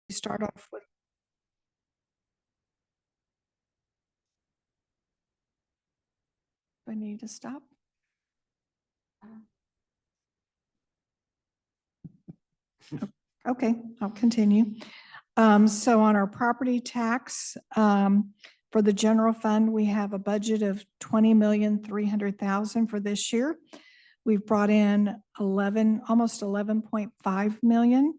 start off with. Do I need to stop? Okay, I'll continue. So on our property tax, for the general fund, we have a budget of 20,300,000 for this year. We've brought in almost 11.5 million.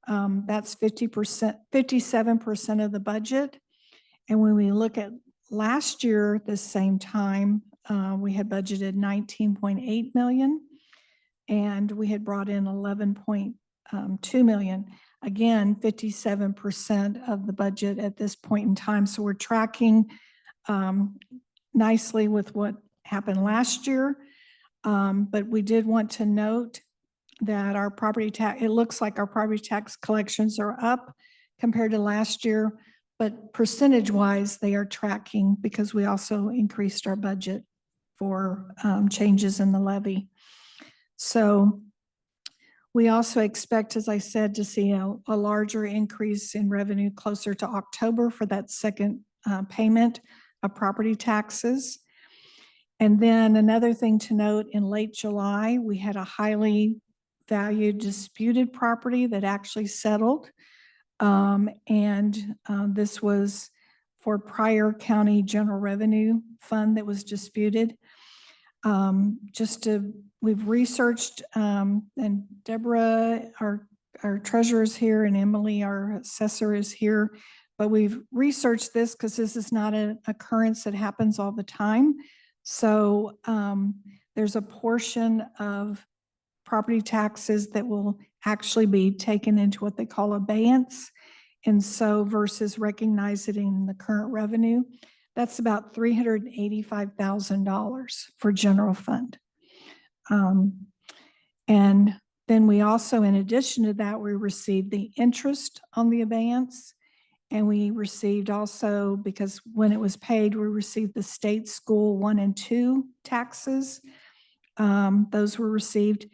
That's 50%, 57% of the budget. And when we look at last year, this same time, we had budgeted 19.8 million and we had brought in 11.2 million. Again, 57% of the budget at this point in time. So we're tracking nicely with what happened last year. But we did want to note that our property tax, it looks like our property tax collections are up compared to last year, but percentage wise, they are tracking because we also increased our budget for changes in the levy. So we also expect, as I said, to see a larger increase in revenue closer to October for that second payment of property taxes. And then another thing to note, in late July, we had a highly valued disputed property that actually settled. This was for Pryor County General Revenue Fund that was disputed. We've researched, and Deborah, our treasurer is here, and Emily, our assessor, is here. But we've researched this because this is not an occurrence that happens all the time. So there's a portion of property taxes that will actually be taken into what they call abeyance. And so versus recognizing the current revenue, that's about $385,000 for general fund. And then we also, in addition to that, we received the interest on the abeyance. And we received also, because when it was paid, we received the state school 1 and 2 taxes. Those were received.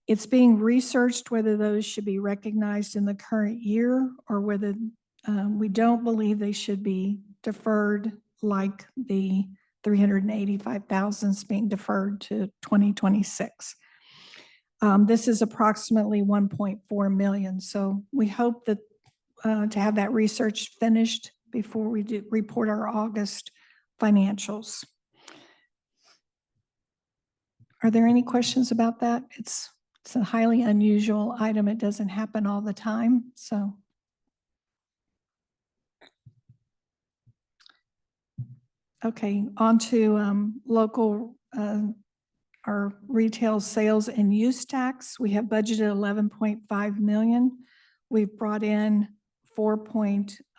It's being researched whether those should be recognized in the current year or whether we don't believe they should be deferred, like the 385,000 is being deferred to 2026. This is approximately 1.4 million. So we hope that to have that research finished before we do report our August financials. Are there any questions about that? It's a highly unusual item. It doesn't happen all the time. So. Okay, on to local, our retail sales and use tax. We have budgeted 11.5 million. We've brought in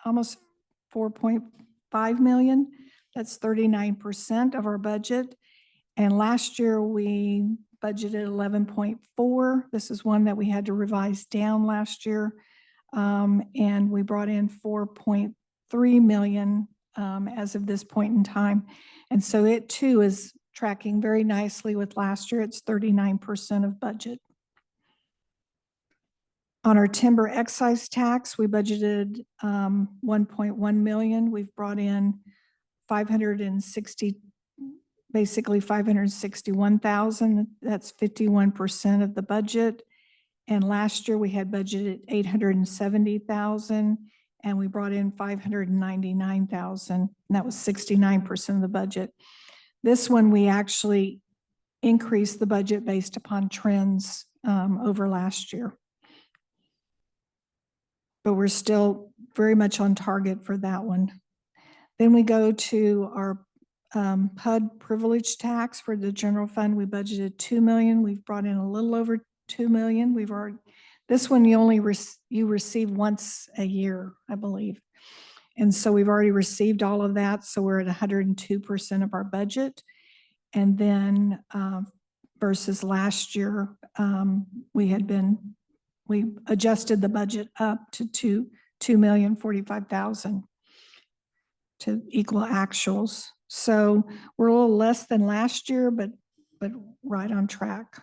almost 4.5 million. That's 39% of our budget. And last year we budgeted 11.4. This is one that we had to revise down last year. And we brought in 4.3 million as of this point in time. And so it too is tracking very nicely with last year. It's 39% of budget. On our timber excise tax, we budgeted 1.1 million. We've brought in 561,000. That's 51% of the budget. And last year we had budgeted 870,000 and we brought in 599,000. And that was 69% of the budget. This one, we actually increased the budget based upon trends over last year. But we're still very much on target for that one. Then we go to our PUD privilege tax for the general fund. We budgeted 2 million. We've brought in a little over 2 million. We've already, this one you receive once a year, I believe. And so we've already received all of that. So we're at 102% of our budget. And then versus last year, we adjusted the budget up to 2,045,000 to equal actuals. So we're a little less than last year, but right on track.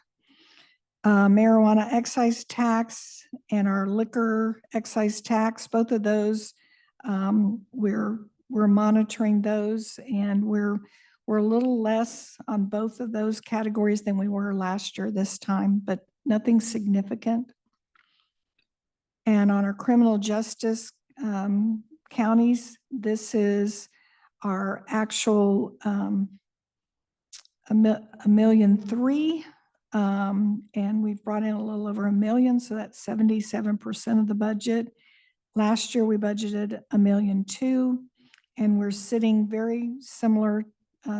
Marijuana excise tax and our liquor excise tax, both of those, we're monitoring those, and we're a little less on both of those categories than we were last year this time, but nothing significant. And on our criminal justice counties, this is our actual $1.3 million. And we've brought in a little over $1 million, so that's 77% of the budget. Last year, we budgeted $1.2 million, and we're sitting very similar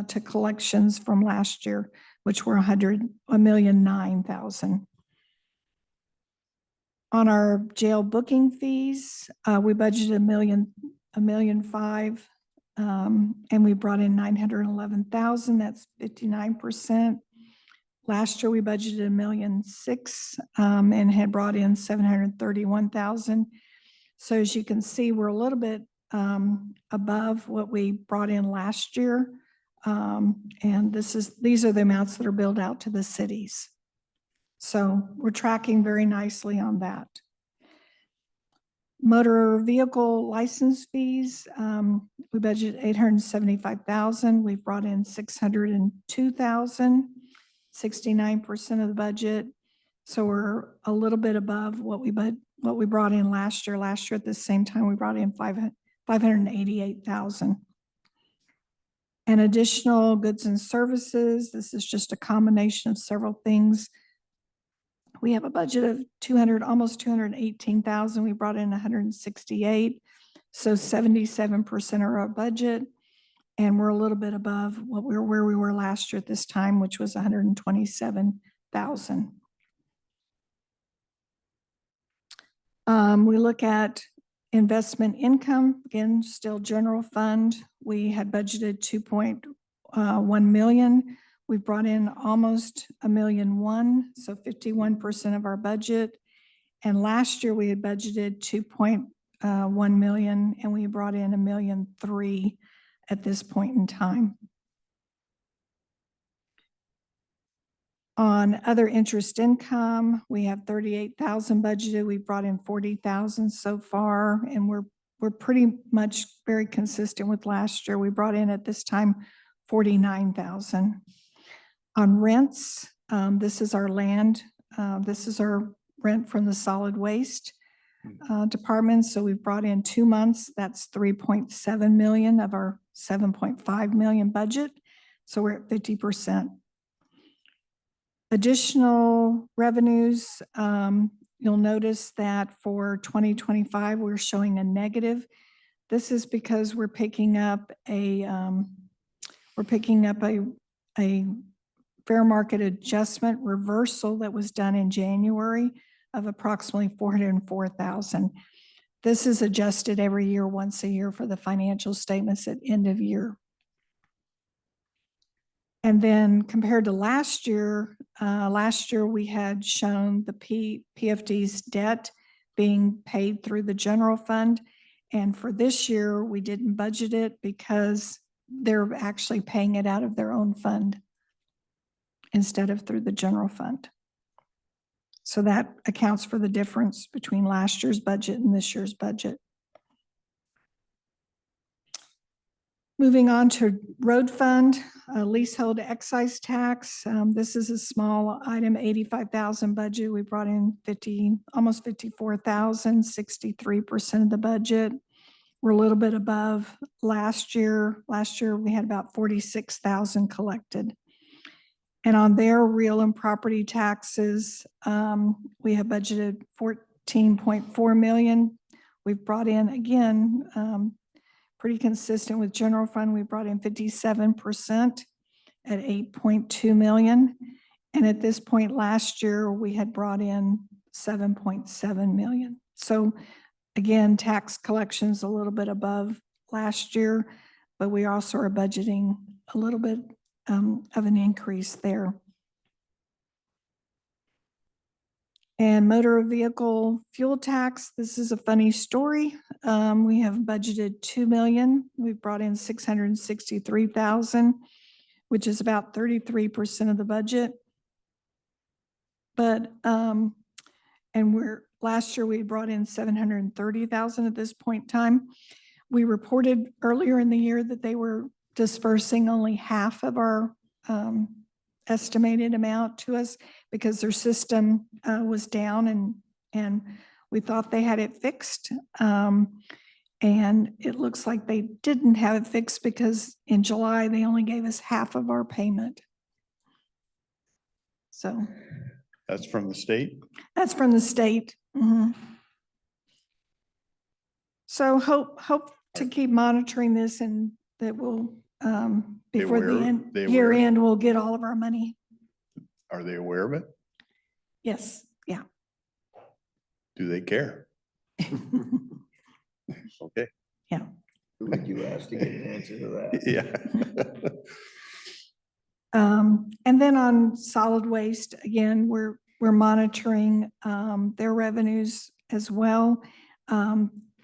to collections from last year, which were $109,000. On our jail booking fees, we budgeted $1.5 million, and we brought in $911,000. That's 59%. Last year, we budgeted $1.6 million and had brought in $731,000. So as you can see, we're a little bit above what we brought in last year. And these are the amounts that are billed out to the cities. So we're tracking very nicely on that. Motor vehicle license fees, we budgeted $875,000. We've brought in $602,000, 69% of the budget. So we're a little bit above what we brought in last year. Last year at the same time, we brought in $588,000. And additional goods and services, this is just a combination of several things. We have a budget of almost $218,000. We brought in $168,000, so 77% of our budget, and we're a little bit above where we were last year at this time, which was $127,000. We look at investment income, again, still general fund. We had budgeted $2.1 million. We brought in almost $1.1 million, so 51% of our budget. And last year we had budgeted $2.1 million, and we brought in $1.3 million at this point in time. On other interest income, we have $38,000 budgeted. We brought in $40,000 so far, and we're pretty much very consistent with last year. We brought in at this time $49,000. On rents, this is our land. This is our rent from the solid waste department. So we've brought in 2 months. That's $3.7 million of our $7.5 million budget. So we're at 50%. Additional revenues, you'll notice that for 2025, we're showing a negative. This is because we're picking up a fair market adjustment reversal that was done in January of approximately $404,000. This is adjusted every year, once a year, for the financial statements at end of year. And then compared to last year we had shown the PFD's debt being paid through the general fund. And for this year, we didn't budget it because they're actually paying it out of their own fund instead of through the general fund. So that accounts for the difference between last year's budget and this year's budget. Moving on to road fund, leasehold excise tax. This is a small item, $85,000 budget. We brought in almost $54,000, 63% of the budget. We're a little bit above last year. Last year we had about $46,000 collected. And on their real and property taxes, we have budgeted $14.4 million. We've brought in, again, pretty consistent with general fund. We brought in 57% at $8.2 million. And at this point last year, we had brought in $7.7 million. So again, tax collections a little bit above last year, but we also are budgeting a little bit of an increase there. And motor vehicle fuel tax, this is a funny story. We have budgeted $2 million. We've brought in $663,000, which is about 33% of the budget. But, last year we brought in 730,000 at this point in time. We reported earlier in the year that they were dispersing only half of our estimated amount to us because their system was down, and we thought they had it fixed. And it looks like they didn't have it fixed because in July, they only gave us half of our payment. So That's from the state? that's from the state. Mhm. So hope to keep monitoring this, and that we'll, before the year end, we'll get all of our money. Are they aware of it? Yes, yeah. Do they care? Okay. Yeah. Who would you ask to get an answer to that? Yeah. And then on solid waste, again, we're monitoring their revenues as well.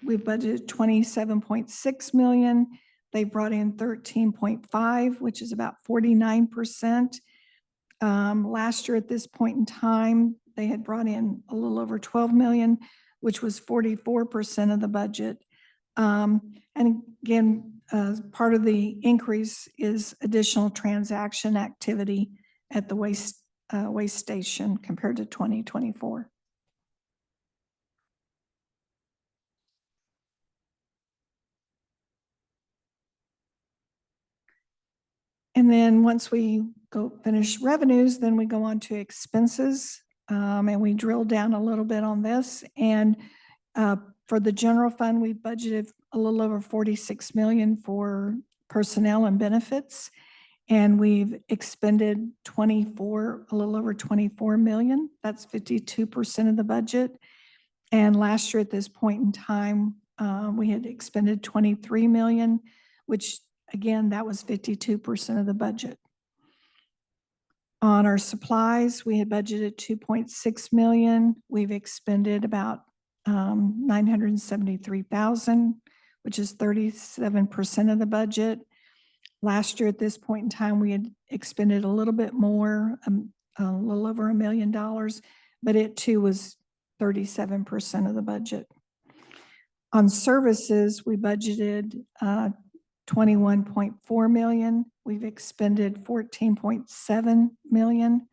We've budgeted 27.6 million. They brought in 13.5, which is about 49%. Last year at this point in time, they had brought in a little over 12 million, which was 44% of the budget. And again, part of the increase is additional transaction activity at the waste station compared to 2024. And then once we go finish revenues, then we go on to expenses, and we drill down a little bit on this. And for the general fund, we budgeted a little over 46 million for personnel and benefits, and we've expended a little over 24 million. That's 52% of the budget. And last year at this point in time, we had expended 23 million, which again, that was 52% of the budget. On our supplies, we had budgeted 2.6 million. We've expended about 973,000, which is 37% of the budget. Last year at this point in time, we had expended a little bit more, a little over $1 million, but it too was 37% of the budget. On services, we budgeted 21.4 million. We've expended 14.7 million.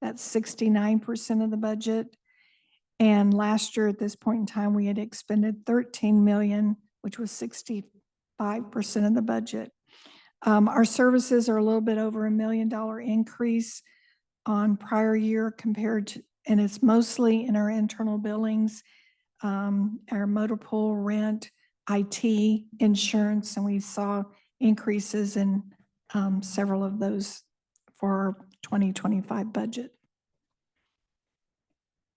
That's 69% of the budget. And last year at this point in time, we had expended 13 million, which was 65% of the budget. Our services are a little bit over $1 million increase on prior year compared to, and it's mostly in our internal billings, our motor pool rent, IT, insurance, and we saw increases in several of those for our 2025 budget.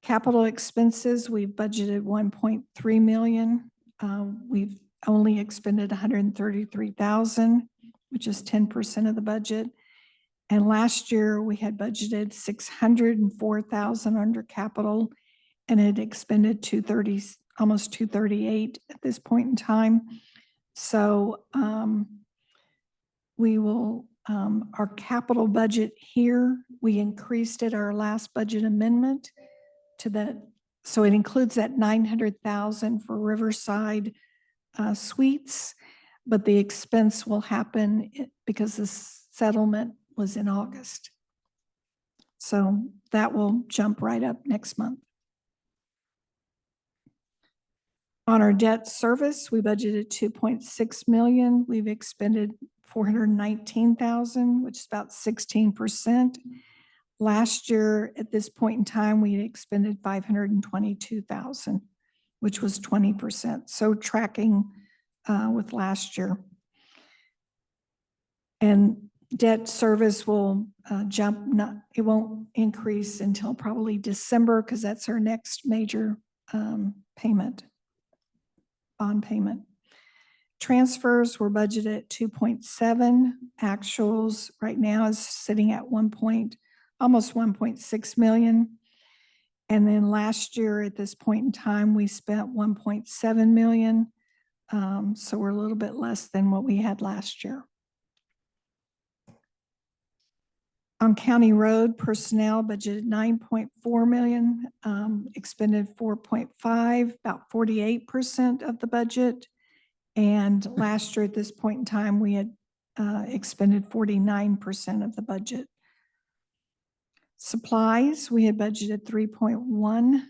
Capital expenses, we've budgeted 1.3 million. We've only expended 133,000, which is 10% of the budget. And last year we had budgeted 604,000 under capital and had expended 230, almost 238 at this point in time. So we will, our capital budget here, we increased at our last budget amendment to that. So it includes that 900,000 for Riverside Suites, but the expense will happen because the settlement was in August. So that will jump right up next month. On our debt service, we budgeted 2.6 million. We've expended 419,000, which is about 16%. Last year, at this point in time, we expended 522,000, which was 20%. So tracking with last year. And debt service will jump, it won't increase until probably December because that's our next major payment, bond payment. Transfers were budgeted at 2.7. Actuals right now is sitting at almost 1.6 million. And then last year at this point in time, we spent 1.7 million. So we're a little bit less than what we had last year. On county road personnel, budgeted 9.4 million, expended 4.5, about 48% of the budget. And last year at this point in time, we had expended 49% of the budget. Supplies, we had budgeted 3.1.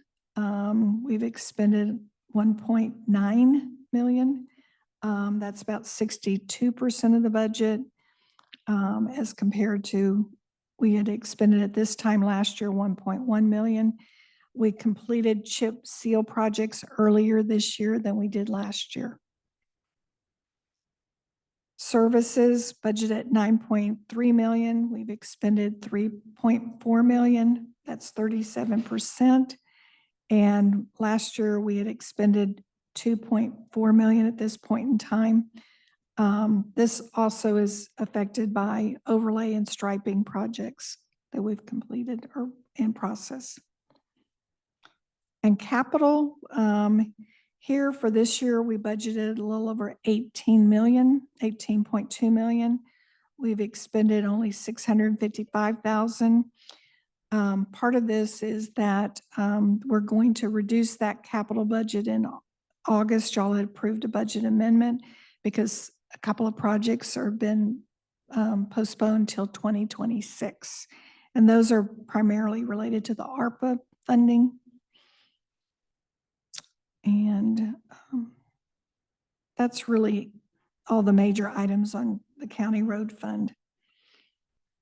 We've expended 1.9 million. That's about 62% of the budget, as compared to, we had expended at this time last year 1.1 million. We completed chip seal projects earlier this year than we did last year. Services budget at 9.3 million. We've expended 3.4 million. That's 37%. And last year we had expended 2.4 million at this point in time. This also is affected by overlay and striping projects that we've completed or in process. And capital, here for this year, we budgeted a little over 18 million, 18.2 million. We've expended only 655,000. Part of this is that we're going to reduce that capital budget in August. Y'all had approved a budget amendment because a couple of projects are been postponed till 2026. And those are primarily related to the ARPA funding. And that's really all the major items on the county road fund.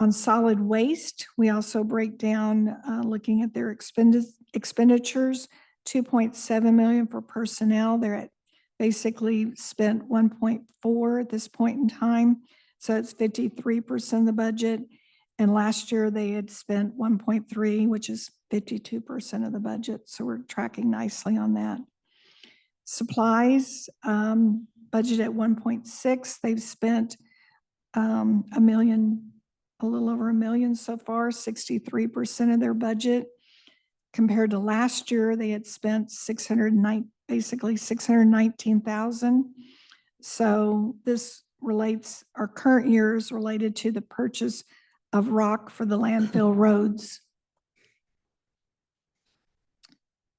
On solid waste, we also break down looking at their expenditures, 2.7 million for personnel. They're at basically spent 1.4 at this point in time. So it's 53% of the budget. And last year they had spent 1.3, which is 52% of the budget. So we're tracking nicely on that. Supplies, budget at 1.6. They've spent a little over $1 million so far, 63% of their budget. Compared to last year, they had spent basically 619,000. So this relates, our current year is related to the purchase of rock for the landfill roads.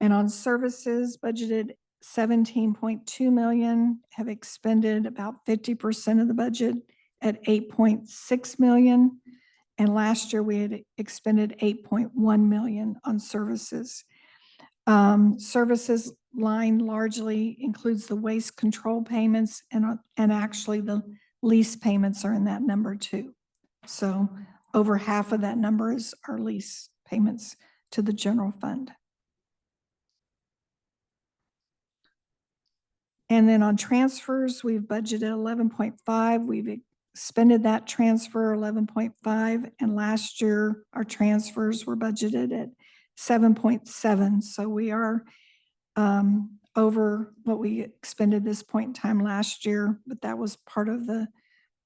And on services, budgeted 17.2 million, have expended about 50% of the budget at 8.6 million. And last year we had expended 8.1 million on services. Services line largely includes the waste control payments, and actually the lease payments are in that number too. So over half of that number is our lease payments to the general fund. And then on transfers, we've budgeted 11.5. We've expended that transfer 11.5. And last year, our transfers were budgeted at 7.7. So we are over what we expended this point in time last year, but that was part of the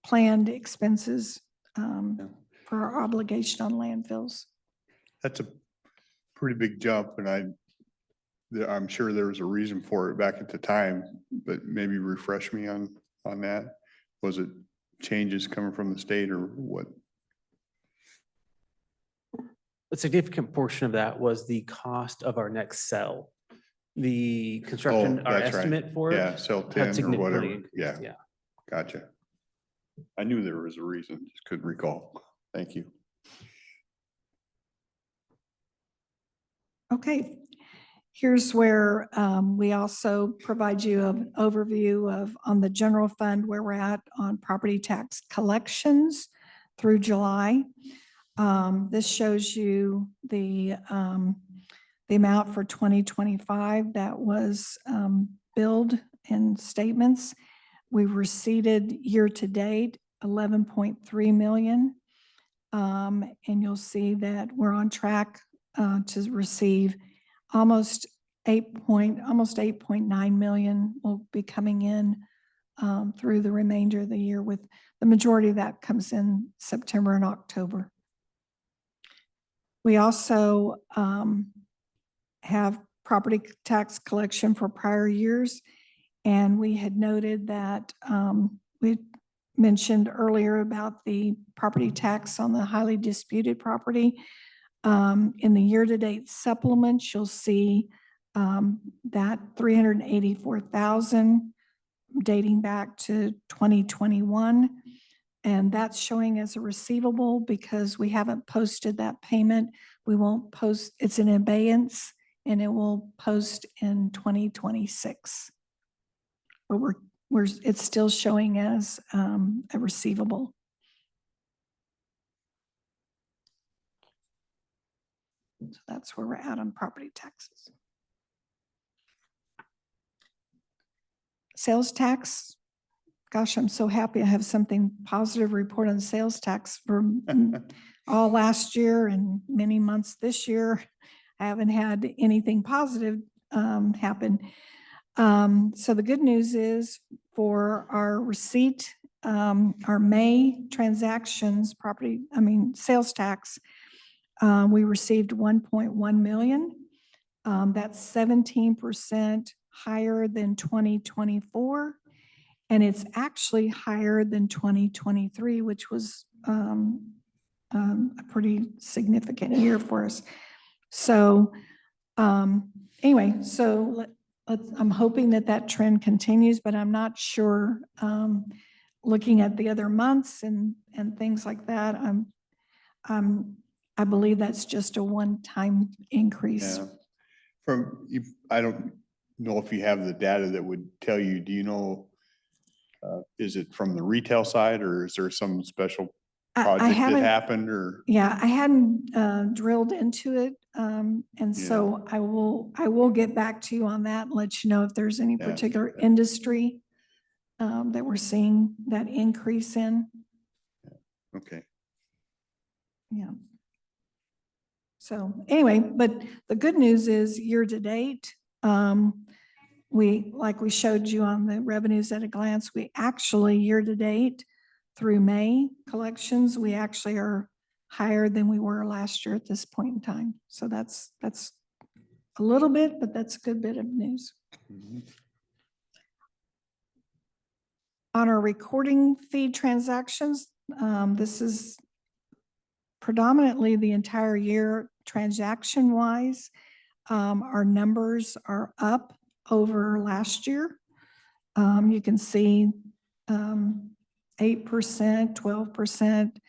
planned expenses for our obligation on landfills. That's a pretty big jump, and I'm sure there was a reason for it back at the time, but maybe refresh me on that. Was it changes coming from the state or what? A significant portion of that was the cost of our next cell. The construction, our that's right. estimate for it. Yeah, cell had 10 or significantly whatever. increased, Yeah, gotcha. I knew there was a reason, just couldn't recall. Thank you. Okay. Here's where we also provide you an overview of on the general fund where we're at on property tax collections through July. This shows you the amount for 2025 that was billed in statements. We've received year to date 11.3 million. And you'll see that we're on track to receive almost 8.9 million will be coming in through the remainder of the year, with the majority of that comes in September and October. We also have property tax collection for prior years, and we had noted that we mentioned earlier about the property tax on the highly disputed property. In the year-to-date supplements, you'll see that 384,000 dating back to 2021. And that's showing as a receivable because we haven't posted that payment. We won't post, it's in abeyance, and it will post in 2026. But it's still showing as a receivable. So that's where we're at on property taxes. Sales tax. Gosh, I'm so happy I have something positive to report on sales tax for all last year and many months this year. I haven't had anything positive happen. So the good news is for our receipt, our May transactions, sales tax, we received 1.1 million. That's 17% higher than 2024. And it's actually higher than 2023, which was a pretty significant year for us. So anyway, so I'm hoping that that trend continues, but I'm not sure. Looking at the other months and things like that, I believe that's just a one-time increase. Yeah. I don't know if you have the data that would tell you, do you know, is it from the retail side or is there some special I project that haven't, happened or? yeah, I hadn't drilled into it. And so I will get back to you on that and let you know if there's any particular industry that we're seeing that increase in. Okay. Yeah. So anyway, but the good news is year to date, like we showed you on the revenues at a glance, we actually year to date through May collections, we actually are higher than we were last year at this point in time. So that's a little bit, but that's a good bit of news. Mhm. On our recording fee transactions, this is predominantly the entire year transaction wise. Our numbers are up over last year. You can see 8%, 12%,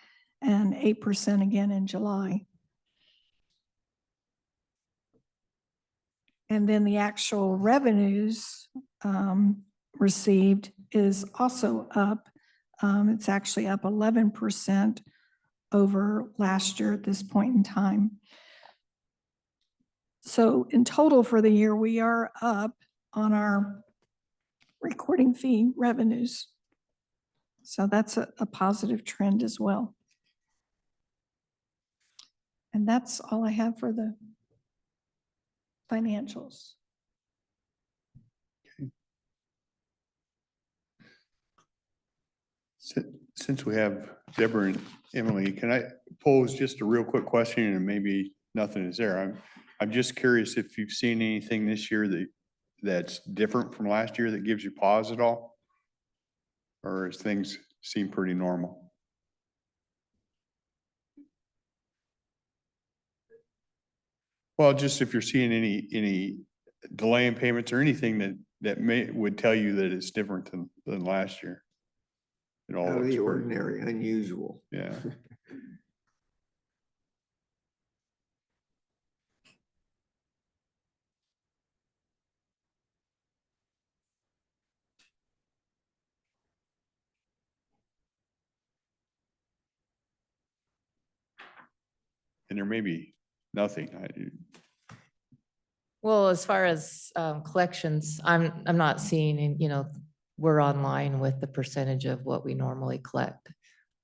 and 8% again in July. And then the actual revenues received is also up. It's actually up 11% over last year at this point in time. So in total for the year, we are up on our recording fee revenues. So that's a positive trend as well. And that's all I have for the financials. Since we have Deborah and Emily, can I pose just a real quick question and maybe nothing is there? I'm just curious if you've seen anything this year that's different from last year that gives you pause at all? Or as things seem pretty normal? Well, just if you're seeing any delay in payments or anything that would tell you that it's different than last year. It all Out of looks the pretty, ordinary, unusual. yeah. And there may be nothing. Well, as far as collections, I'm not seeing, we're online with the percentage of what we normally collect.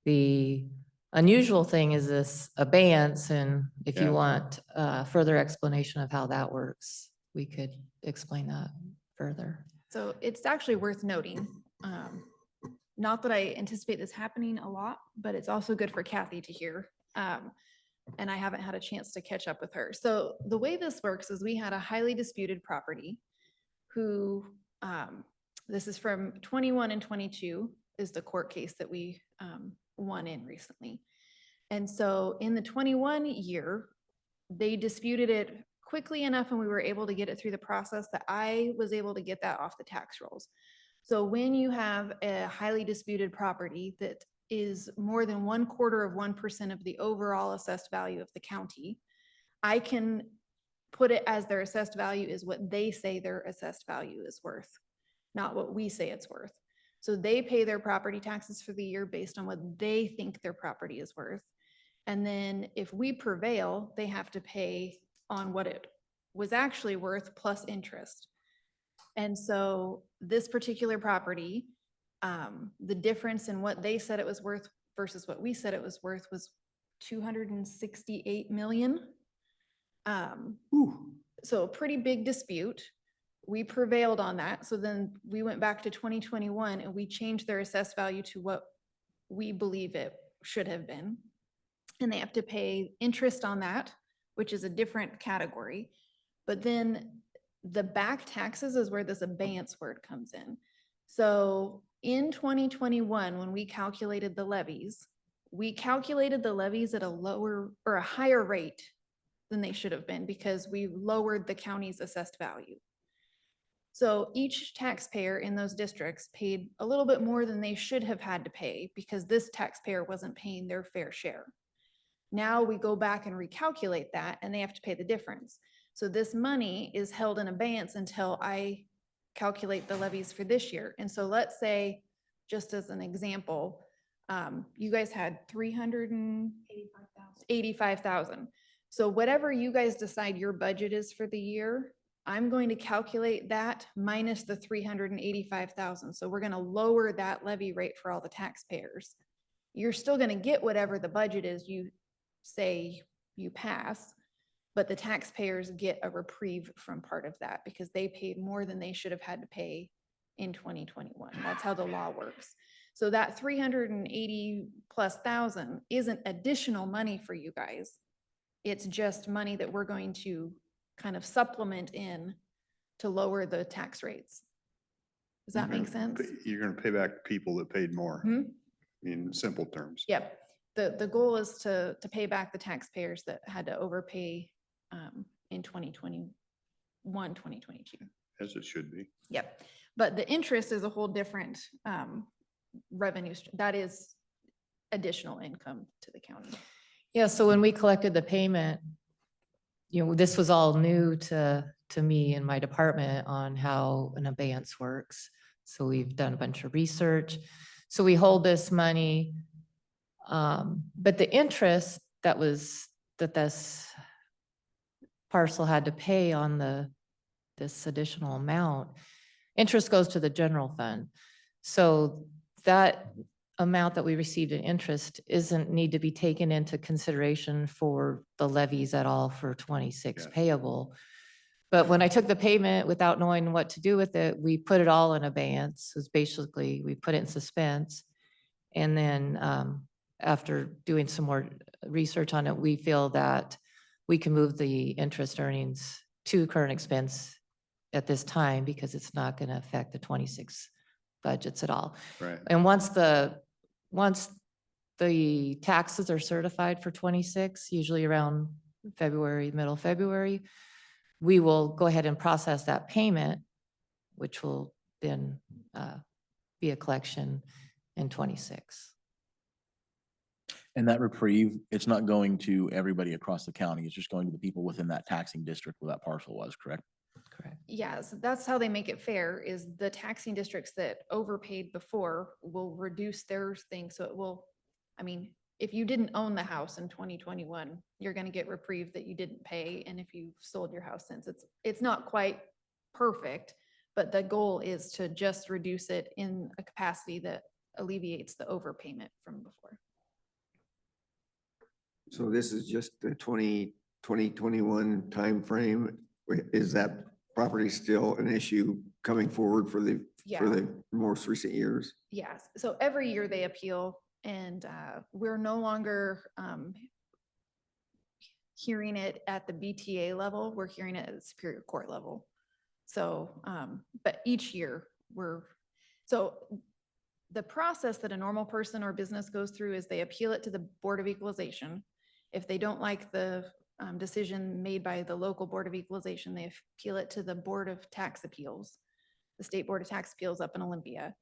The unusual thing is this abeyance, and if Yeah. you want further explanation of how that works, we could explain that further. So it's actually worth noting, not that I anticipate this happening a lot, but it's also good for Kathy to hear. And I haven't had a chance to catch up with her. So the way this works is we had a highly disputed property who, this is from 21 and 22. is the court case that we won in recently. And so in the 21 year, they disputed it quickly enough and we were able to get it through the process that I was able to get that off the tax rolls. So when you have a highly disputed property that is more than 1/4% of the overall assessed value of the county, I can put it as their assessed value is what they say their assessed value is worth, not what we say it's worth. So they pay their property taxes for the year based on what they think their property is worth. And then if we prevail, they have to pay on what it was actually worth plus interest. And so this particular property, the difference in what they said it was worth versus what we said it was worth was 268 million. So a pretty big dispute. We prevailed on that. So then we went back to 2021 and we changed their assessed value to what we believe it should have been. And they have to pay interest on that, which is a different category. But then the back taxes is where this abeyance word comes in. So in 2021, when we calculated the levies, we calculated the levies at a lower or a higher rate than they should have been because we lowered the county's assessed value. So each taxpayer in those districts paid a little bit more than they should have had to pay because this taxpayer wasn't paying their fair share. Now we go back and recalculate that and they have to pay the difference. So this money is held in abeyance until I calculate the levies for this year. And so let's say, just as an example, you guys had 385,000. So whatever you guys decide your budget is for the year, I'm going to calculate that minus the 385,000. So we're going to lower that levy rate for all the taxpayers. You're still going to get whatever the budget is you say you pass, but the taxpayers get a reprieve from part of that because they paid more than they should have had to pay in 2021. That's how the law works. So that 380,000+ isn't additional money for you guys. It's just money that we're going to kind of supplement in to lower the tax rates. Does that make sense? You're gonna pay back people that paid more, Hmm? in simple terms. Yep. The goal is to pay back the taxpayers that had to overpay in 2021, 2022. As it should be. Yep. But the interest is a whole different revenue. That is additional income to the county. Yeah, so when we collected the payment, this was all new to me and my department on how an abeyance works. So we've done a bunch of research. So we hold this money, but the interest that this parcel had to pay on this additional amount, interest goes to the general fund. So that amount that we received in interest isn't need to be taken into consideration for the levies at all for 26 Yes. payable. But when I took the payment without knowing what to do with it, we put it all in abeyance. So it's basically, we put it in suspense. And then after doing some more research on it, we feel that we can move the interest earnings to current expense at this time because it's not going to affect the 26 budgets at all. Right. And once the taxes are certified for 26, usually around February, middle of February, we will go ahead and process that payment, which will then be a collection in 26. And that reprieve, it's not going to everybody across the county. It's just going to the people within that taxing district where that parcel was, correct? Correct. Yes, that's how they make it fair is the taxing districts that overpaid before will reduce their thing. So it will, I mean, if you didn't own the house in 2021, you're going to get reprieve that you didn't pay. And if you've sold your house since, it's not quite perfect, but the goal is to just reduce it in a capacity that alleviates the overpayment from before. So this is just the 2021 timeframe. Is that property still an issue coming forward for the most recent years? Yes, so every year they appeal and we're no longer hearing it at the BTA level, we're hearing it at the Superior Court level. So, but each year the the process that a normal person or business goes through is they appeal it to the Board of Equalization. If they don't like the decision made by the local Board of Equalization, they appeal it to the Board of Tax Appeals, the State Board of Tax Appeals up in Olympia.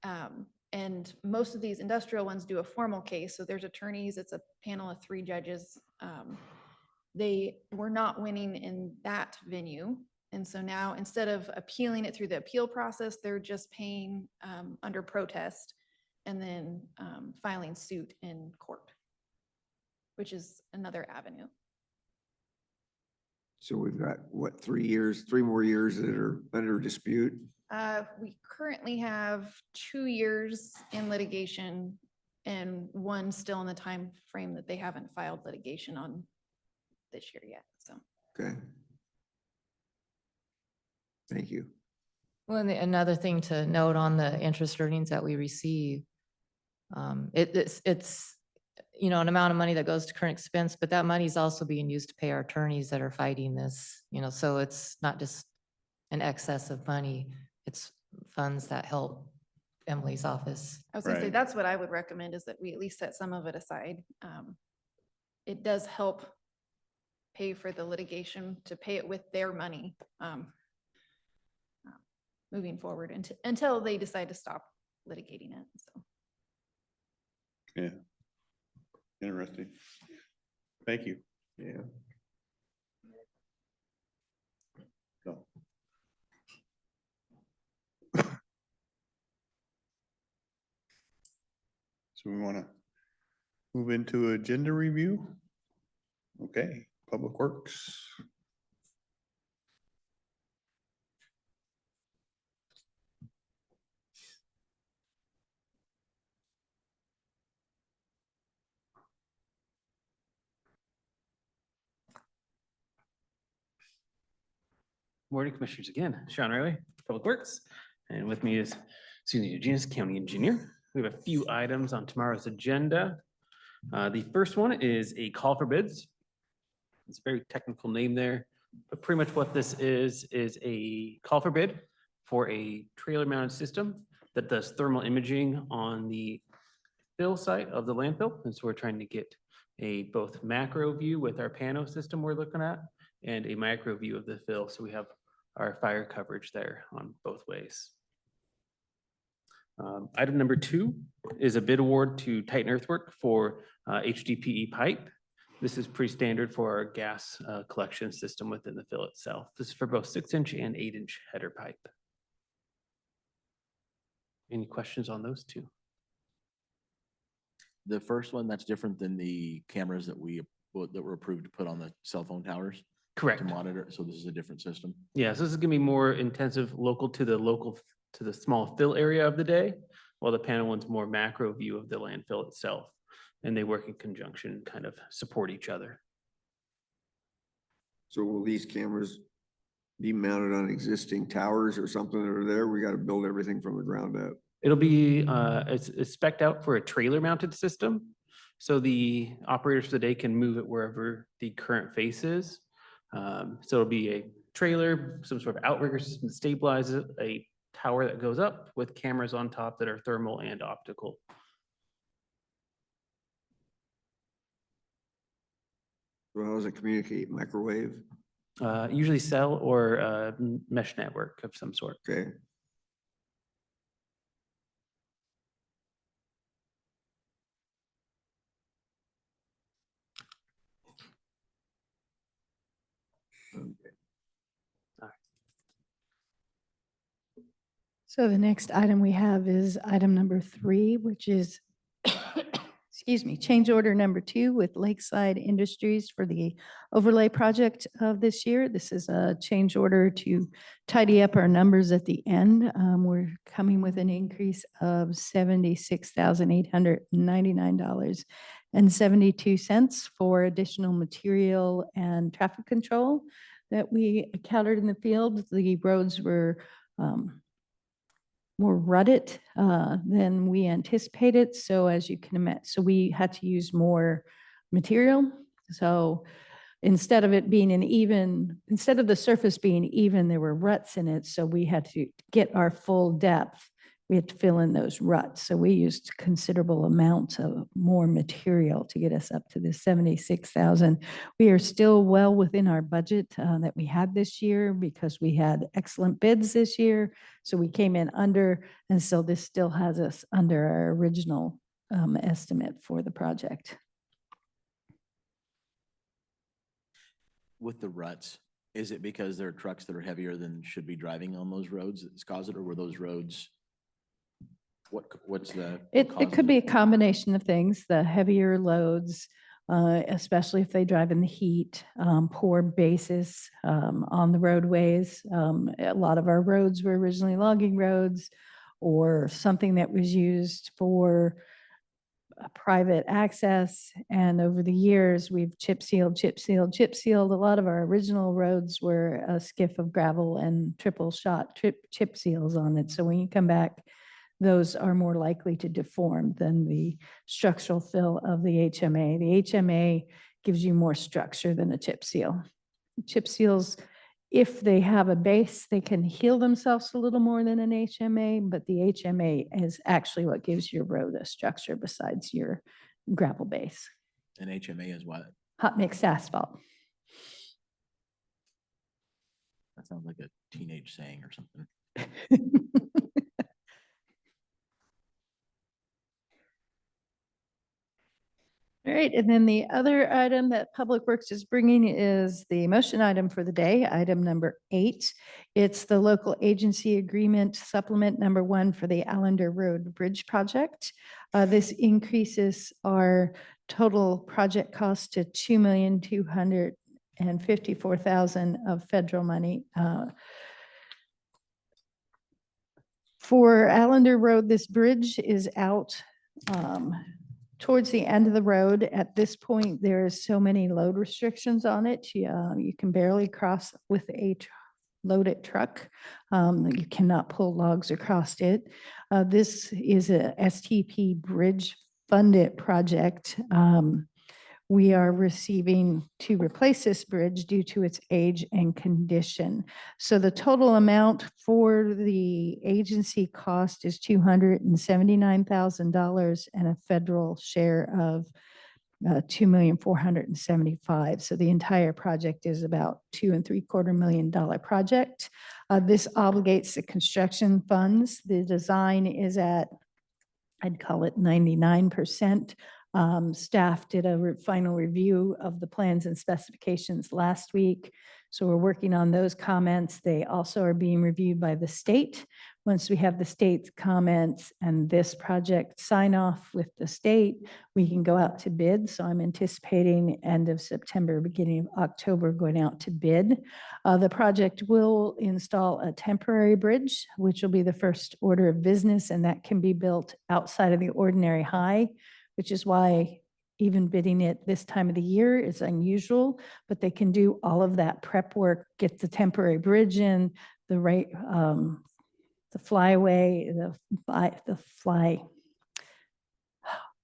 And most of these industrial ones do a formal case. So there's attorneys, it's a panel of 3 judges. They were not winning in that venue. And so now instead of appealing it through the appeal process, they're just paying under protest and then filing suit in court, which is another avenue. So we've got, what, 3 more years that are under dispute? We currently have 2 years in litigation and 1 still in the time frame that they haven't filed litigation on this year yet, so. Okay. Thank you. Well, and another thing to note on the interest earnings that we receive, it's, you know, an amount of money that goes to current expense, but that money is also being used to pay our attorneys that are fighting this, you know, so it's not just an excess of money, it's funds that help Emily's office. I was gonna say, Right. that's what I would recommend is that we at least set some of it aside. It does help pay for the litigation, to pay it with their money moving forward until they decide to stop litigating it, so. Yeah. Interesting. Thank you. Yeah. So. So we want to move into agenda review? Okay, Public Works. Morning, Commissioners, again. Sean Riley, Public Works, and with me is Susan Eugenius, County Engineer. We have a few items on tomorrow's agenda. The first one is a call for bids. It's a very technical name there, but pretty much what this is a call for bid for a trailer mounted system that does thermal imaging on the fill site of the landfill. And so we're trying to get a both macro view with our Pano system we're looking at and a micro view of the fill. So we have our fire coverage there on both ways. Item number 2 is a bid award to Titan Earthwork for HDPE pipe. This is pretty standard for our gas collection system within the fill itself. This is for both 6-inch and 8-inch header pipe. Any questions on those 2? The first one, that's different than the cameras that were approved to put on the cell phone towers Correct. to monitor. So this is a different system. Yeah, so this is gonna be more intensive local to the small fill area of the day, while the panel one's more macro view of the landfill itself. And they work in conjunction and kind of support each other. So will these cameras be mounted on existing towers or something that are there? We got to build everything from the ground up. It'll be, it's spec'd out for a trailer mounted system. So the operators for the day can move it wherever the current face is. So it'll be a trailer, some sort of outrigger system that stabilizes it, a tower that goes up with cameras on top that are thermal and optical. So how does it communicate? Microwave? Usually cell or mesh network of some sort. Okay. So the next item we have is item number 3, which is, excuse me, change order number 2 with Lakeside Industries for the overlay project of this year. This is a change order to tidy up our numbers at the end. We're coming with an increase of $76,899.72 for additional material and traffic control that we encountered in the field. The roads were more rutted than we anticipated. So as you can imagine, so we had to use more material. So instead of it being instead of the surface being even, there were ruts in it. So we had to get our full depth we had to fill in those ruts. So we used considerable amounts of more material to get us up to the 76,000. We are still well within our budget that we had this year because we had excellent bids this year. So we came in under, and so this still has us under our original estimate for the project. With the ruts, is it because there are trucks that are heavier than should be driving on those roads that's caused it, or were those roads? What's the? It causes could be a combination of things, the heavier loads, especially if they drive in the heat, poor basis on the roadways. A lot of our roads were originally logging roads or something that was used for private access. And over the years, we've chip sealed. A lot of our original roads were a skiff of gravel and triple shot chip seals on it. So when you come back, those are more likely to deform than the structural fill of the HMA. The HMA gives you more structure than a chip seal. Chip seals, if they have a base, they can heal themselves a little more than an HMA, but the HMA is actually what gives your road a structure besides your gravel base. An HMA is what? Hot mix asphalt. That sounds like a teenage saying or something. All right, and then the other item that Public Works is bringing is the motion item for the day, item number 8. It's the local agency agreement supplement number 1 for the Allender Road Bridge project. This increases our total project cost to $2,254,000 of federal money. For Allender Road, this bridge is out towards the end of the road. At this point, there is so many load restrictions on it. You can barely cross with a loaded truck. You cannot pull logs across it. This is a STP bridge funded project. We are receiving to replace this bridge due to its age and condition. So the total amount for the agency cost is $279,000 and a federal share of $2,475,000. So the entire project is about $2.75 million project. This obligates the construction funds. The design is at, I'd call it 99%. Staff did a final review of the plans and specifications last week. So we're working on those comments. They also are being reviewed by the state. Once we have the state's comments and this project sign off with the state, we can go out to bid. So I'm anticipating end of September, beginning of October, going out to bid. The project will install a temporary bridge, which will be the first order of business, and that can be built outside of the ordinary high, which is why even bidding it this time of the year is unusual, but they can do all of that prep work, get the temporary bridge in, the right, the flyaway, the fly,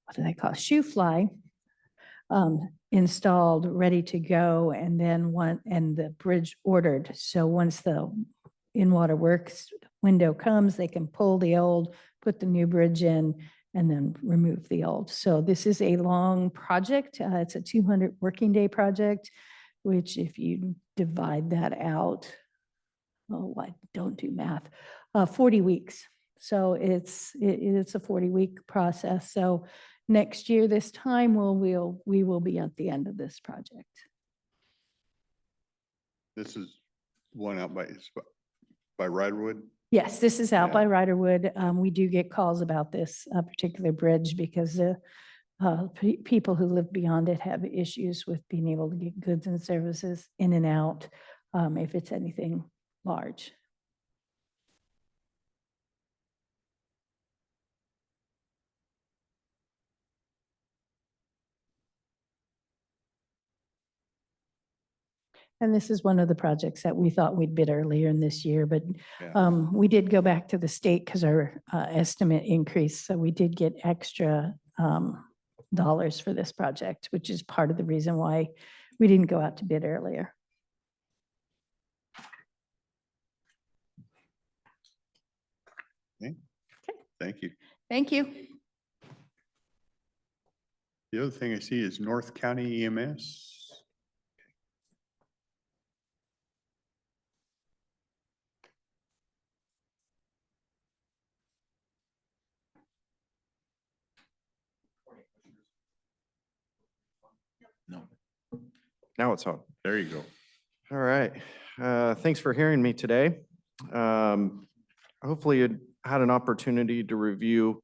what do they call it? Shoe fly, installed, ready to go, and then the bridge ordered. So once the in-water works window comes, they can pull the old, put the new bridge in, and then remove the old. So this is a long project. It's a 200 working day project, which if you divide that out, oh, I don't do math, 40 weeks. So it's a 40-week process. So next year, this time, we will be at the end of this project. This is one out by Riderwood. Yes, this is out Yeah. by Riderwood. We do get calls about this particular bridge because the people who live beyond it have issues with being able to get goods and services in and out if it's anything large. And this is one of the projects that we thought we'd bid earlier in this year, but Yeah. we did go back to the state because our estimate increased. So we did get extra dollars for this project, which is part of the reason why we didn't go out to bid earlier. Okay. Okay. Thank you. The other thing I see is North County EMS. No. Now it's on. There you go. All right. Thanks for hearing me today. Hopefully you had an opportunity to review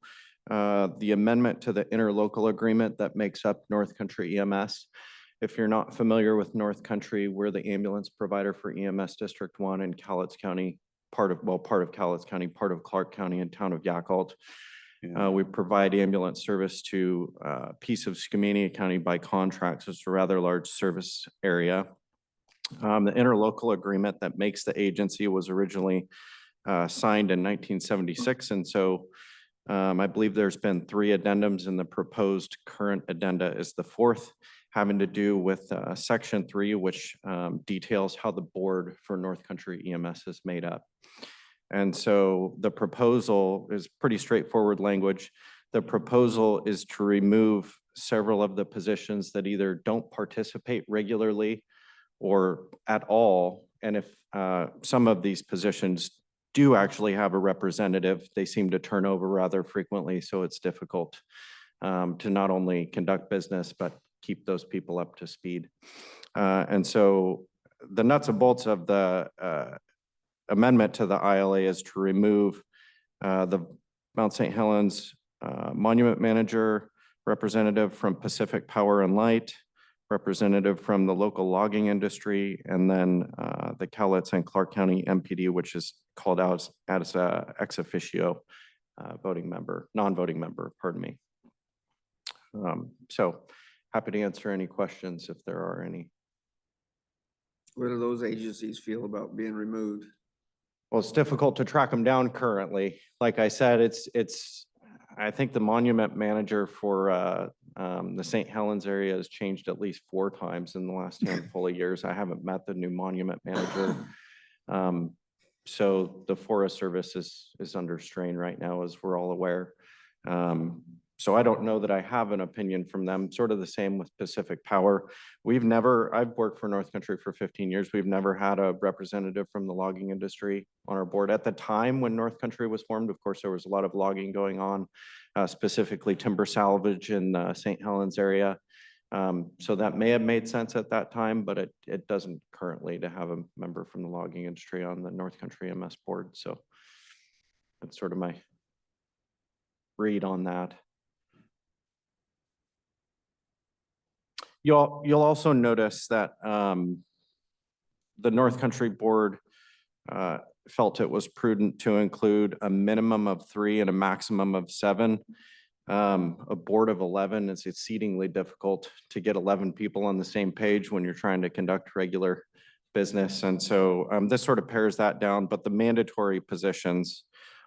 the amendment to the interlocal agreement that makes up North Country EMS. If you're not familiar with North Country, we're the ambulance provider for EMS District 1 in Cowlitz County, part of Cowlitz County, part of Clark County and town of Yacolt. Yeah. We provide ambulance service to a piece of Skamania County by contract, so it's a rather large service area. The interlocal agreement that makes the agency was originally signed in 1976, and so I believe there's been 3 addendums, and the proposed current addenda is the 4th, having to do with Section 3, which details how the board for North Country EMS is made up. And so the proposal is pretty straightforward language. The proposal is to remove several of the positions that either don't participate regularly or at all. And if some of these positions do actually have a representative, they seem to turn over rather frequently. So it's difficult to not only conduct business, but keep those people up to speed. And so the nuts and bolts of the amendment to the ILA is to remove the Mount St. Helens monument manager, representative from Pacific Power and Light, representative from the local logging industry, and then the Cowlitz and Clark County MPD, which is called out as a ex officio voting member, non-voting member, pardon me. So happy to answer any questions if there are any. What do those agencies feel about being removed? Well, it's difficult to track them down currently. Like I said, I think the monument manager for the St. Helens area has changed at least 4 times in the last handful of years. I haven't met the new monument manager. So the Forest Service is under strain right now, as we're all aware. So I don't know that I have an opinion from them. Sort of the same with Pacific Power. I've worked for North Country for 15 years. We've never had a representative from the logging industry on our board. At the time when North Country was formed, of course, there was a lot of logging going on, specifically timber salvage in the St. Helens area. So that may have made sense at that time, but it doesn't currently to have a member from the logging industry on the North Country MS board. So that's sort of my read on that. You'll also notice that the North Country Board felt it was prudent to include a minimum of 3 and a maximum of 7. A board of 11 is exceedingly difficult to get 11 people on the same page when you're trying to conduct regular business. And so this sort of pares that down, but the mandatory positions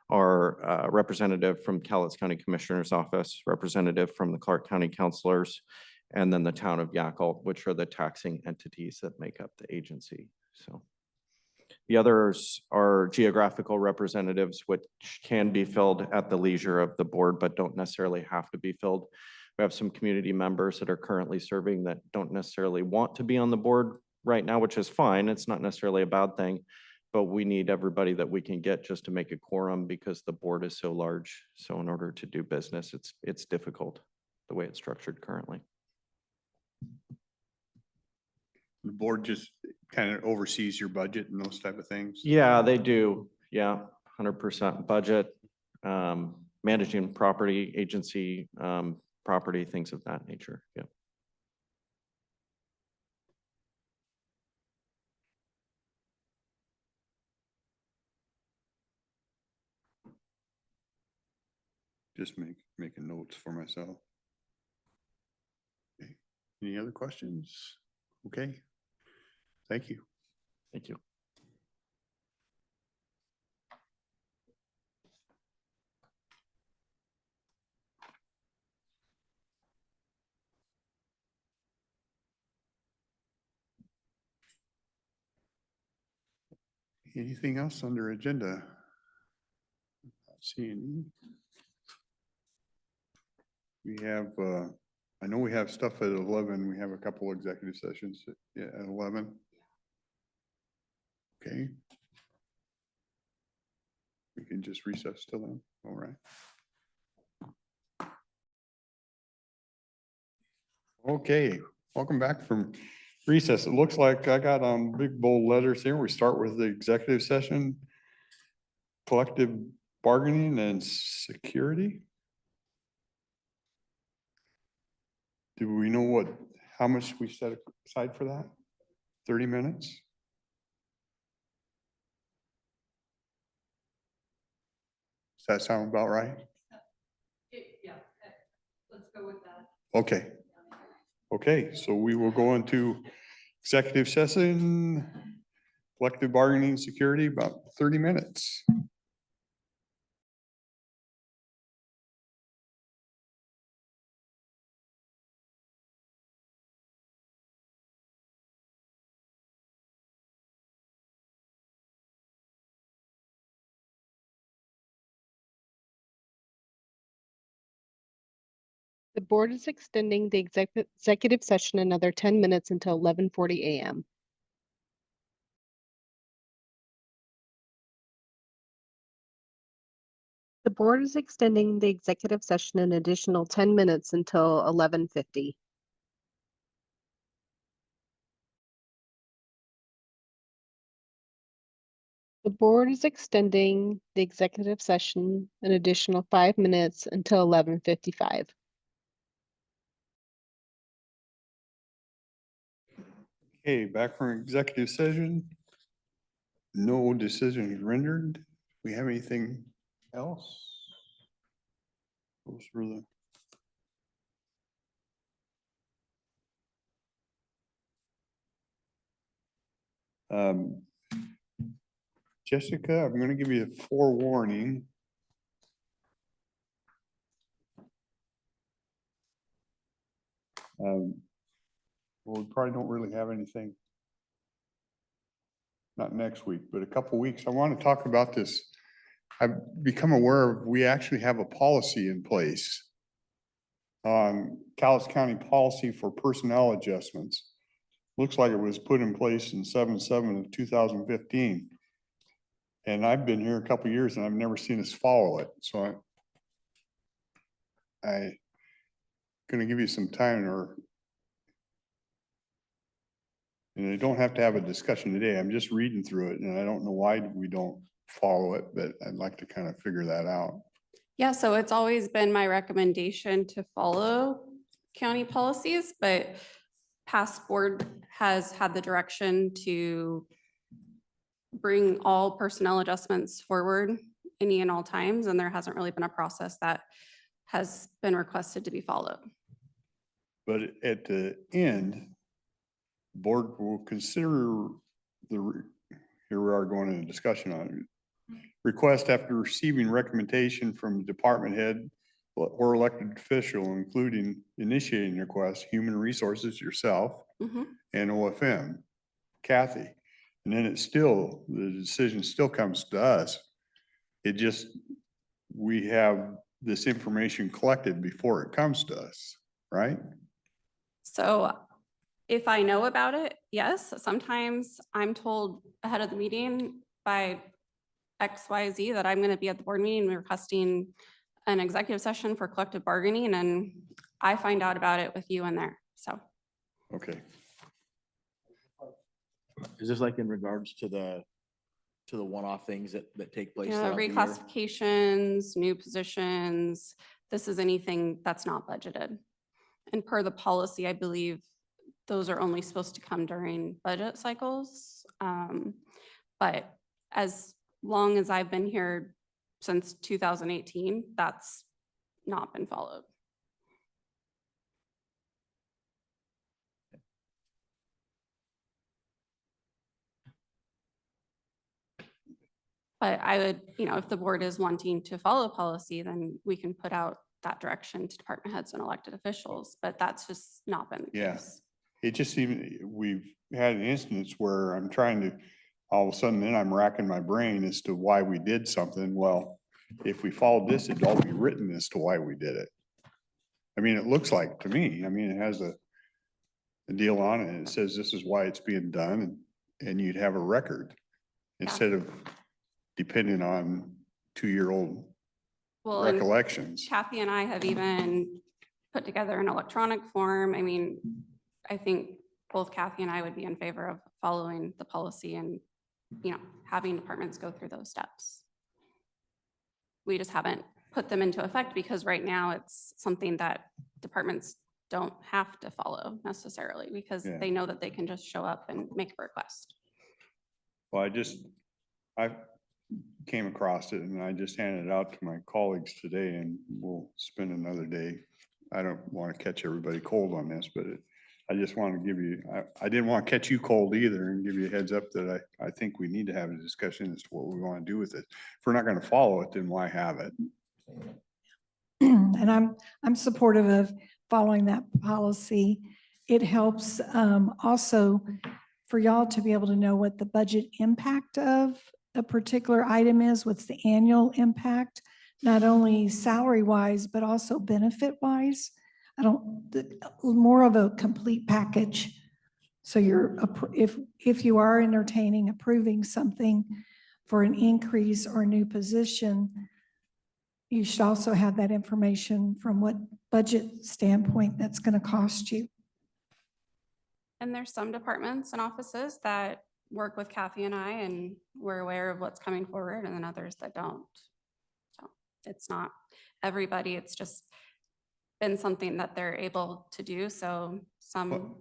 are representative from Cowlitz County Commissioner's Office, representative from the Clark County Councilors, and then the town of Yacolt, which are the taxing entities that make up the agency. So the others are geographical representatives, which can be filled at the leisure of the board, but don't necessarily have to be filled. We have some community members that are currently serving that don't necessarily want to be on the board right now, which is fine. It's not necessarily a bad thing, but we need everybody that we can get just to make a quorum because the board is so large. So in order to do business, it's difficult the way it's structured currently. The board just kind of oversees your budget and those type of things. Yeah, they do. Yeah, 100% budget, managing property, agency, property, things of that nature. Yeah. Just making notes for myself. Okay. Any other questions? Okay. Thank you. Thank you. Anything else under agenda? Not seeing any. We have, I know we have stuff at 11. We have a couple executive sessions at 11. Okay. We can just recess till then. All right. Okay, welcome back from recess. It looks like I got big bold letters here. We start with the executive session, collective bargaining and security. Do we know how much we set aside for that? 30 minutes? Does that sound about right? Yeah, let's go with that. Okay. Okay, so we will go into executive session, collective bargaining security, about 30 minutes. The board is extending the executive session another 10 minutes until 11:40 a.m. The board is extending the executive session an additional 10 minutes until 11:50. The board is extending the executive session an additional 5 minutes until 11:55. Okay, back from executive session. No decisions rendered. We have anything else? Those were Jessica, I'm going to give you a forewarning. Well, we probably don't really have anything. Not next week, but a couple weeks. I want to talk about this. I've become aware of, we actually have a policy in place. Calais County policy for personnel adjustments. Looks like it was put in place in 7/7 of 2015. And I've been here a couple years and I've never seen us follow it. So I gonna give you some time and I don't have to have a discussion today. I'm just reading through it and I don't know why we don't follow it, but I'd like to kind of figure that out. Yeah, so it's always been my recommendation to follow county policies, but past board has had the direction to bring all personnel adjustments forward any and all times, and there hasn't really been a process that has been requested to be followed. But at the end, board will consider here we are going into discussion on it. Request after receiving recommendation from department head or elected official, including initiating request, human resources, yourself, and OFM, Kathy. And then the decision still comes to us. We have this information collected before it comes to us, right? So if I know about it, yes, sometimes I'm told ahead of the meeting by XYZ that I'm going to be at the board meeting requesting an executive session for collective bargaining, and I find out about it with you in there, so. Okay. Is this like in regards to the one-off things that take place? Yeah, throughout the year? reclassifications, new positions, this is anything that's not budgeted. And per the policy, I believe those are only supposed to come during budget cycles. But as long as I've been here since 2018, that's not been followed. But I would, if the board is wanting to follow policy, then we can put out that direction to department heads and elected officials, but that's just not been the Yeah. case. It just seems we've had an instance where I'm trying to, all of a sudden then I'm racking my brain as to why we did something. Well, if we followed this, it'd all be written as to why we did it. I mean, it looks like to me, I mean, it has a deal on it. It says this is why it's being done and you'd have a record instead of depending on 2-year-old Well, and recollections. Kathy and I have even put together an electronic form. I mean, I think both Kathy and I would be in favor of following the policy and, you know, having departments go through those steps. We just haven't put them into effect because right now it's something that departments don't have to follow necessarily because Yeah. they know that they can just show up and make a request. Well, I came across it and I just handed it out to my colleagues today and we'll spend another day. I don't want to catch everybody cold on this, but I just want to give you, I didn't want to catch you cold either and give you a heads up that I think we need to have a discussion as to what we want to do with it. If we're not going to follow it, then why have it? And I'm supportive of following that policy. It helps also for y'all to be able to know what the budget impact of a particular item is, what's the annual impact, not only salary wise, but also benefit wise. More of a complete package. So if you are entertaining approving something for an increase or a new position, you should also have that information from what budget standpoint that's going to cost you. And there's some departments and offices that work with Kathy and I, and we're aware of what's coming forward, and then others that don't. So it's not everybody, it's just been something that they're able to do. So some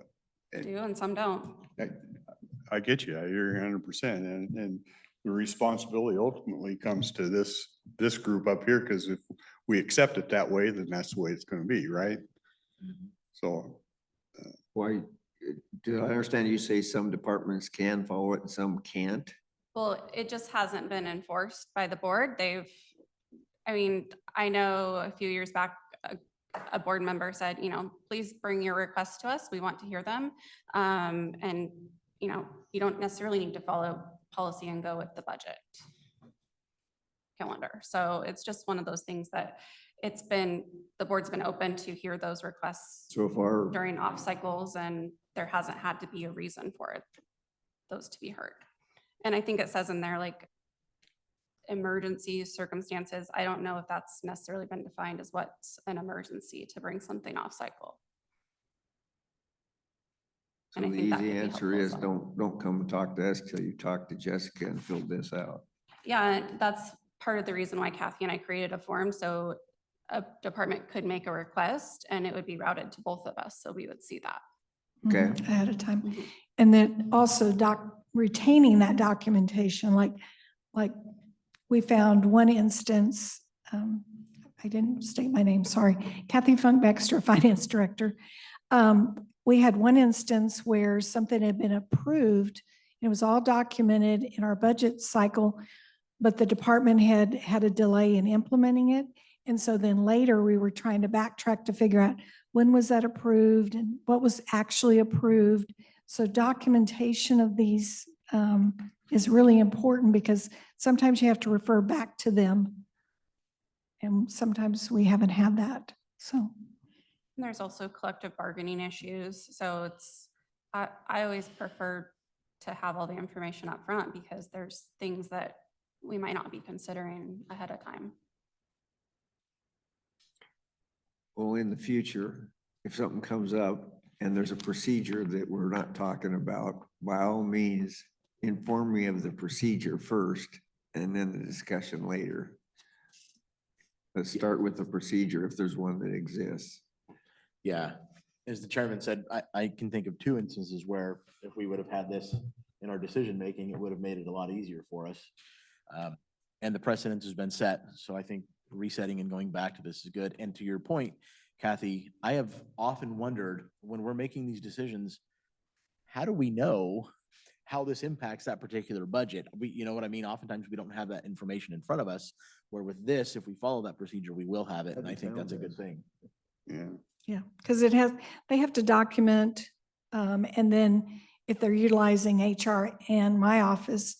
do and some don't. I get you. You're 100%. And the responsibility ultimately comes to this group up here, because if we accept it that way, then that's the way it's going to be, right? So. Why, do I understand you say some departments can follow it and some can't? Well, it just hasn't been enforced by the board. I mean, I know a few years back, a board member said, you know, please bring your requests to us. We want to hear them. And, you know, you don't necessarily need to follow policy and go with the budget calendar. So it's just one of those things that the board's been open to hear those requests So far, during off cycles, and there hasn't had to be a reason for those to be heard. And I think it says in there, like, emergency circumstances. I don't know if that's necessarily been defined as what's an emergency to bring something off cycle. so And I the think that easy could be answer helpful is as well. don't come and talk to us till you talk to Jessica and fill this out. Yeah, and that's part of the reason why Kathy and I created a form. So a department could make a request and it would be routed to both of us. So we would see that. Okay. Ahead of time. And then also retaining that documentation, like we found one instance, I didn't state my name, sorry, Kathy Funk Baxter, Finance Director. We had one instance where something had been approved. It was all documented in our budget cycle, but the department had a delay in implementing it. And so then later we were trying to backtrack to figure out when was that approved and what was actually approved. So documentation of these is really important because sometimes you have to refer back to them. And sometimes we haven't had that, so. And there's also collective bargaining issues. So I always prefer to have all the information up front because there's things that we might not be considering ahead of time. Well, in the future, if something comes up and there's a procedure that we're not talking about, by all means, inform me of the procedure first and then the discussion later. Let's start with the procedure if there's one that exists. Yeah, as the chairman said, I can think of 2 instances where if we would have had this in our decision-making, it would have made it a lot easier for us. And the precedent has been set, so I think resetting and going back to this is good. And to your point, Kathy, I have often wondered when we're making these decisions, how do we know how this impacts that particular budget? You know what I mean? Oftentimes we don't have that information in front of us, where with this, if we follow that procedure, we will have it. And I think that's a good thing. Yeah. Yeah, because they have to document, and then if they're utilizing HR and my office,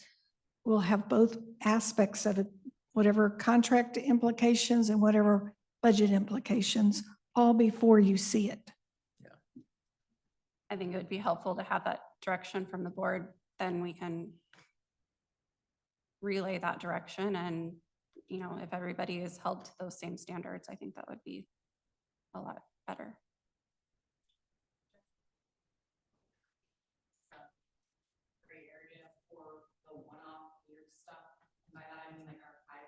we'll have both aspects of it, whatever contract implications and whatever budget implications all before you see it. I think it would be helpful to have that direction from the board, then we can relay that direction and, you know, if everybody is held to those same standards, I think that would be a lot better. Gray area for the one-off weird stuff. By that, I mean like our 5%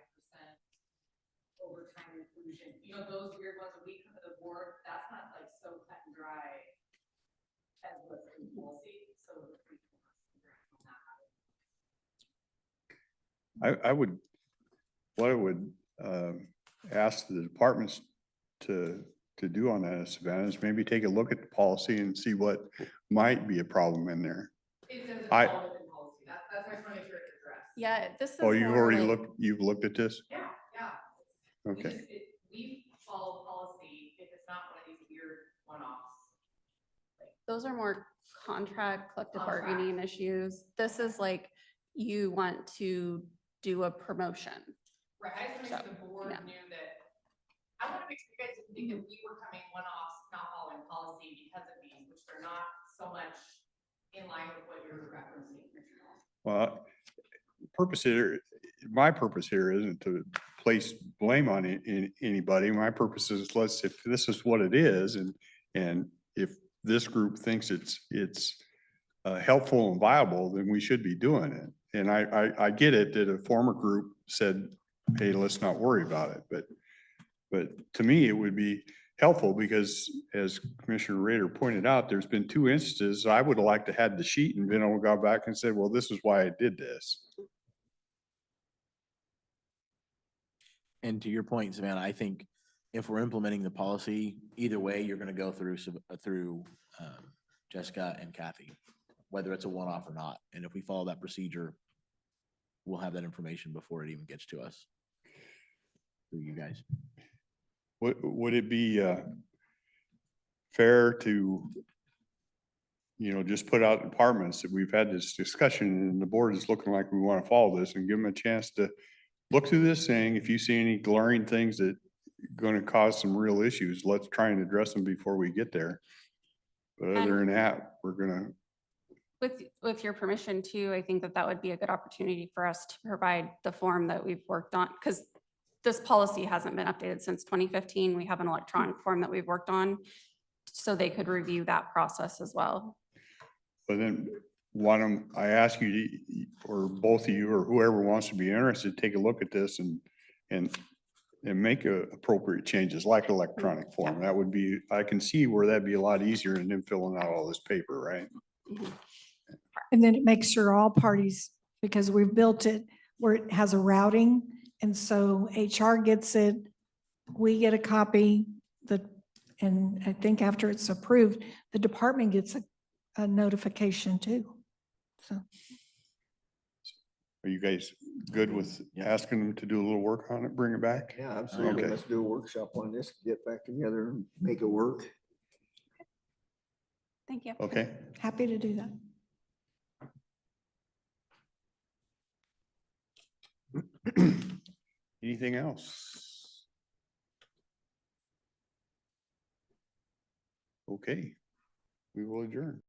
overtime inclusion, you know, those weird ones, when we come to the board, that's not like so cut and dry as what's in policy, so. I would, what I would ask the departments to do on that, Savannah, is maybe take a look at the policy and see what might be a problem in there. It doesn't I- fall within policy, that's why I just want to make sure it's addressed. Yeah, this is. Oh, you've more already like- you've looked at this? Yeah. Okay. We follow policy if it's not one of these weird one-offs. Those are more contract, collective Contract. bargaining issues. This is like, you want to do a promotion. Right, I just want to make sure the board yeah. knew that, I want to make sure you guys didn't think that we were coming one-offs, not following policy because of these, which they're not so much in line with what you're referencing. Well, purpose here, my purpose here isn't to place blame on anybody. My purpose is, if this is what it is, and if this group thinks it's helpful and viable, then we should be doing it. And I get it that a former group said, hey, let's not worry about it. But to me, it would be helpful because, as Commissioner Rader pointed out, there's been 2 instances. I would have liked to had the sheet and been able to go back and said, well, this is why I did this. And to your point, Savannah, I think if we're implementing the policy, either way, you're gonna go through Jessica and Kathy, whether it's a one-off or not. And if we follow that procedure, we'll have that information before it even gets to us. Through you guys. Would it be fair to, just put out departments that we've had this discussion and the board is looking like we want to follow this and give them a chance to look through this thing? If you see any glaring things that going to cause some real issues, let's try and address them before we get there. But other than that, we're gonna. With your permission too, I think that that would be a good opportunity for us to provide the form that we've worked on, because this policy hasn't been updated since 2015. We have an electronic form that we've worked on, so they could review that process as well. But then I ask you, or both of you, or whoever wants to be interested, take a look at this and make appropriate changes like electronic form. That would be, I can see where that'd be a lot easier than them filling out all this paper, right? Mhm. And then it makes sure all parties, because we've built it where it has a routing. And so HR gets it, we get a copy, and I think after it's approved, the department gets a notification too. So, Are you guys good with asking them to do a little work on it, bring it back? Yeah, absolutely. Okay. Let's do a workshop on this, get back together and make it work. Thank you. Okay. happy to do that. Anything else? Okay, we will adjourn.